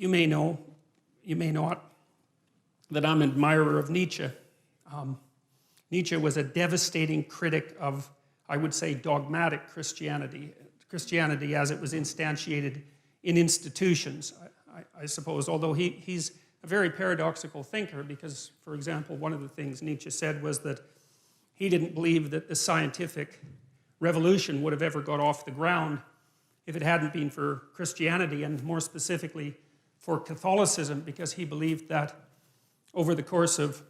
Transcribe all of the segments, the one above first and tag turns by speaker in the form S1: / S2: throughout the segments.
S1: you may know, you may not, that I'm an admirer of Nietzsche. Nietzsche was a devastating critic of, I would say, dogmatic Christianity. Christianity as it was instantiated in institutions, I suppose, although he's a very paradoxical thinker because, for example, one of the things Nietzsche said was that he didn't believe that the scientific revolution would have ever got off the ground if it hadn't been for Christianity, and more specifically for Catholicism, because he believed that over the course of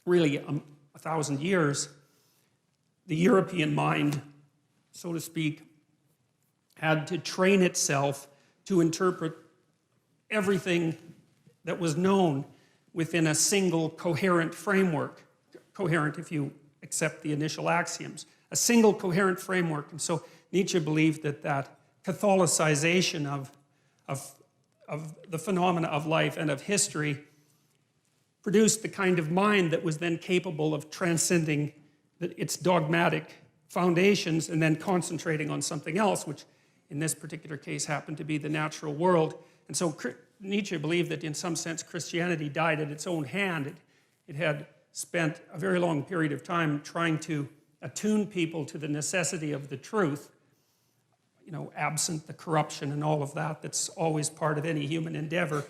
S1: really 1,000 years, the European mind, so to speak, had to train itself to interpret everything that was known within a single coherent framework. Coherent if you accept the initial axioms. A single coherent framework. And so Nietzsche believed that that Catholicization of the phenomena of life and of history produced the kind of mind that was then capable of transcending its dogmatic foundations and then concentrating on something else, which in this particular case happened to be the natural world. And so Nietzsche believed that in some sense Christianity died at its own hand. It had spent a very long period of time trying to attune people to the necessity of the truth, you know, absent the corruption and all of that that's always part of any human endeavor.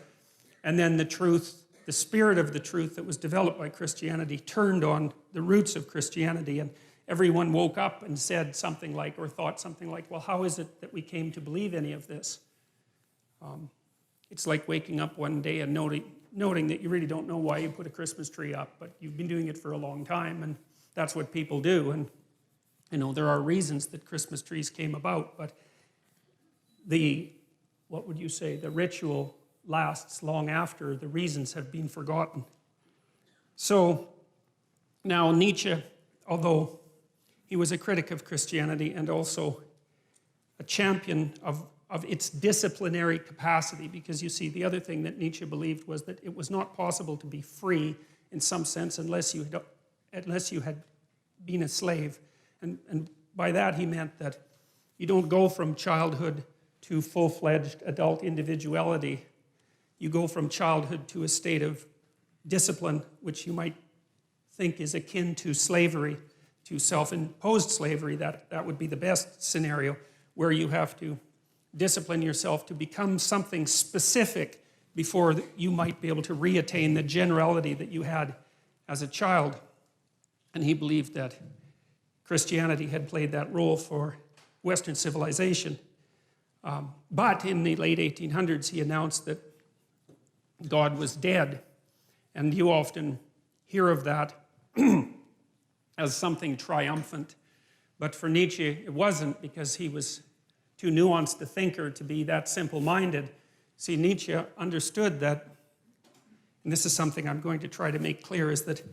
S1: And then the truth, the spirit of the truth that was developed by Christianity turned on the roots of Christianity, and everyone woke up and said something like, or thought something like, well, how is it that we came to believe any of this? It's like waking up one day and noting that you really don't know why you put a Christmas tree up, but you've been doing it for a long time, and that's what people do. And you know, there are reasons that Christmas trees came about, but what would you say, the ritual lasts long after the reasons have been forgotten. So now Nietzsche, although he was a critic of Christianity and also a champion of its disciplinary capacity, because you see, the other thing that Nietzsche believed was that it was not possible to be free in some sense unless you had been a slave. And by that he meant that you don't go from childhood to full-fledged adult individuality. You go from childhood to a state of discipline, which you might think is akin to slavery, to self-imposed slavery. That would be the best scenario, where you have to discipline yourself to become something specific before you might be able to reattain the generality that you had as a child. And he believed that Christianity had played that role for Western civilization. But in the late 1800s, he announced that God was dead. And you often hear of that as something triumphant. But for Nietzsche, it wasn't, because he was too nuanced a thinker to be that simple-minded. See, Nietzsche understood that, and this is something I'm going to try to make clear, is that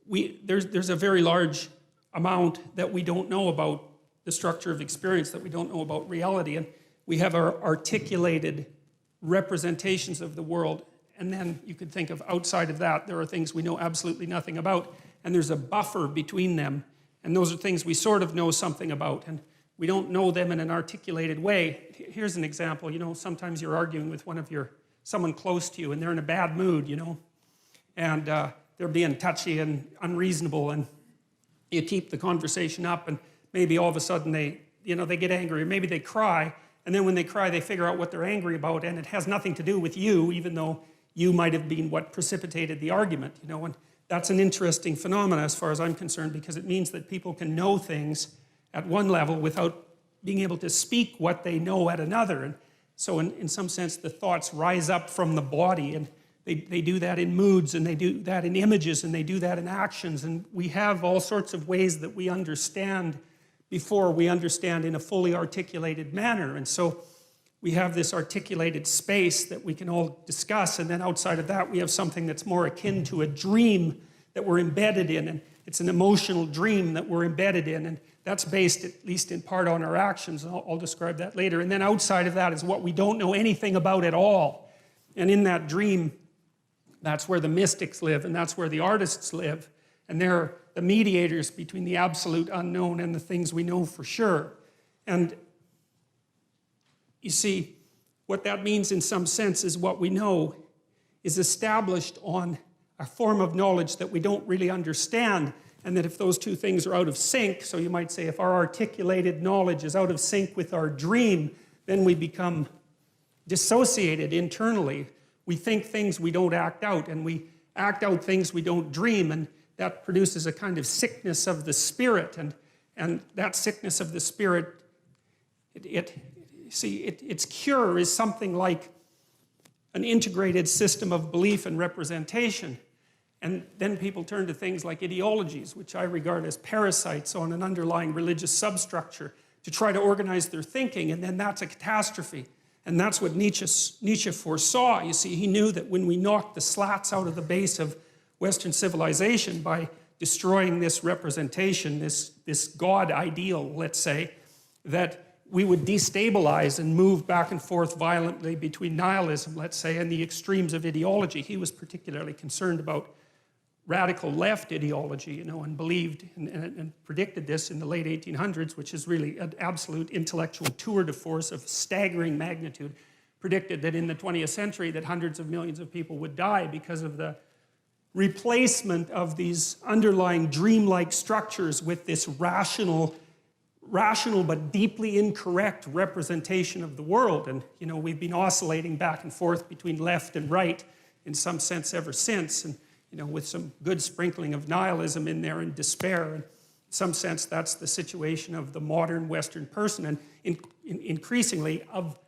S1: there's a very large amount that we don't know about the structure of experience, that we don't know about reality, and we have our articulated representations of the world, and then you could think of outside of that, there are things we know absolutely nothing about, and there's a buffer between them, and those are things we sort of know something about, and we don't know them in an articulated way. Here's an example. You know, sometimes you're arguing with someone close to you, and they're in a bad mood, you know, and they're being touchy and unreasonable, and you keep the conversation up, and maybe all of a sudden they get angry, or maybe they cry, and then when they cry, they figure out what they're angry about, and it has nothing to do with you, even though you might have been what precipitated the argument, you know, and that's an interesting phenomenon as far as I'm concerned, because it means that people can know things at one level without being able to speak what they know at another. And so in some sense, the thoughts rise up from the body, and they do that in moods, and they do that in images, and they do that in actions. And we have all sorts of ways that we understand before we understand in a fully articulated manner. And so we have this articulated space that we can all discuss, and then outside of that we have something that's more akin to a dream that we're embedded in, and it's an emotional dream that we're embedded in, and that's based, at least in part, on our actions, and I'll describe that later. And then outside of that is what we don't know anything about at all. And in that dream, that's where the mystics live, and that's where the artists live, and they're the mediators between the absolute unknown and the things we know for sure. And you see, what that means in some sense is what we know is established on a form of knowledge that we don't really understand, and that if those two things are out of sync, so you might say if our articulated knowledge is out of sync with our dream, then we become dissociated internally. We think things we don't act out, and we act out things we don't dream, and that produces a kind of sickness of the spirit, and that sickness of the spirit, its cure is something like an integrated system of belief and representation. And then people turn to things like ideologies, which I regard as parasites on an underlying religious substructure, to try to organize their thinking, and then that's a catastrophe. And that's what Nietzsche foresaw. You see, he knew that when we knocked the slats out of the base of Western civilization by destroying this representation, this God ideal, let's say, that we would destabilize and move back and forth violently between nihilism, let's say, and the extremes of ideology. He was particularly concerned about radical left ideology, and believed and predicted this in the late 1800s, which is really an absolute intellectual tour de force of staggering magnitude. Predicted that in the 20th century that hundreds of millions of people would die because of the replacement of these underlying dreamlike structures with this rational but deeply incorrect representation of the world. And we've been oscillating back and forth between left and right in some sense ever since, and with some good sprinkling of nihilism in there and despair. And in some sense, that's the situation of the modern Western person, and increasingly of